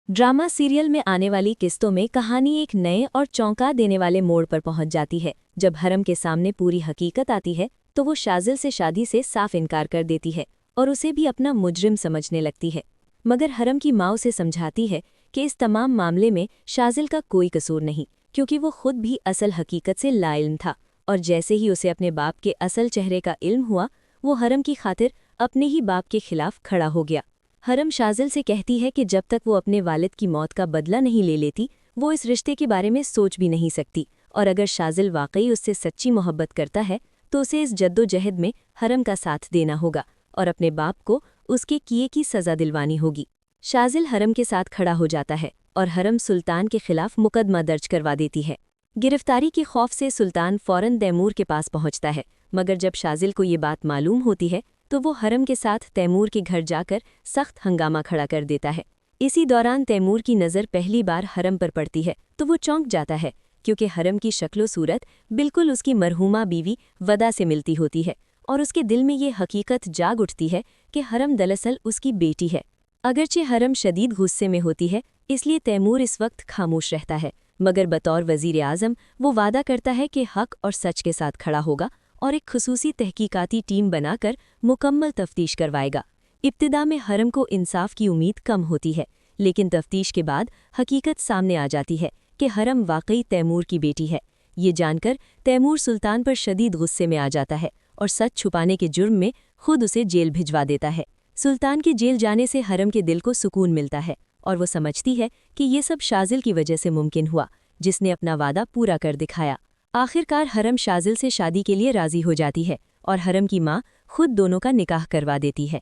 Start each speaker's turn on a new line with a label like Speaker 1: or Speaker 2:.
Speaker 1: Drama serial में आने वाली किस्तों में कहानी एक नए और चौंका देने वाले मोड़ पर पहुंच जाती है। जब हरम के सामने पूरी हकीकत आती है तो वो शाजिल से शादी से साफ इनकार कर देती है और उसे भी अपना मुजरिम समझने लगती है। मगर हरम की माँ उसे समझाती है कि इस तमाम मामले में शाजिल का कोई कसूर नहीं, क्योंकि वो खुद भी असल हकीकत से लाइल्म था। और जैसे ही उसे अपने बाप के असल चेहरे का इल्म हुआ, वो हरम की खातिर अपने ही बाप के खिलाफ खड़ा हो गया। हरम शाजिल से कहती है कि जब तक वो अपने वालिद की मौत का बदला नहीं ले लेती, वो इस रिश्ते के बारे में सोच भी नहीं सकती। और अगर शाजिल वाकई उससे सच्ची मोहब्बत करता है तो उसे इस जद्दोजहद में हरम का साथ देना होगा और अपने बाप को उसके किए की सज़ा दिलवानी होगी। शाजिल हरम के साथ खड़ा हो जाता है और हरम सुल्तान के खिलाफ मुकदमा दर्ज करवा देती है। गिरफ्तारी के खौफ से सुल्तान फौरन तैमूर के पास पहुंचता है, मगर जब शाजिल को ये बात मालूम होती है तो वो हरम के साथ तैमूर के घर जाकर सख्त हंगामा खड़ा कर देता है। इसी दौरान तैमूर की नज़र पहली बार हरम पर पड़ती है तो वो चौंक जाता है, क्योंकि हरम की शक्लो सूरत बिल्कुल उसकी मरहूमा बीवी वदा से मिलती होती है और उसके दिल में ये हकीकत जाग उठती है कि हरम दरअसल उसकी बेटी है। अगरचे हरम शदीद गुस्से में होती है, इसलिए तैमूर इस वक्त खामोश रहता है, मगर बतौर वज़ीर आज़म वो वादा करता है कि हक और सच के साथ खड़ा होगा और एक खुसूसी तहकीकाती टीम बनाकर मुकम्मल तफ्तीश करवाएगा। इब्तिदा में हरम को इंसाफ की उम्मीद कम होती है, लेकिन तफ्तीश के बाद हकीकत सामने आ जाती है कि हरम वाकई तैमूर की बेटी है। ये जानकर तैमूर सुल्तान पर शदीद गुस्से में आ जाता है और सच छुपाने के जुर्म में खुद उसे जेल भिजवा देता है। सुल्तान के जेल जाने से हरम के दिल को सुकून मिलता है और वो समझती है कि ये सब शाजिल की वजह से मुमकिन हुआ, जिसने अपना वादा पूरा कर दिखाया। आखिरकार हरम शाजिल से शादी के लिए राजी हो जाती है और हरम की माँ खुद दोनों का निकाह करवा देती है।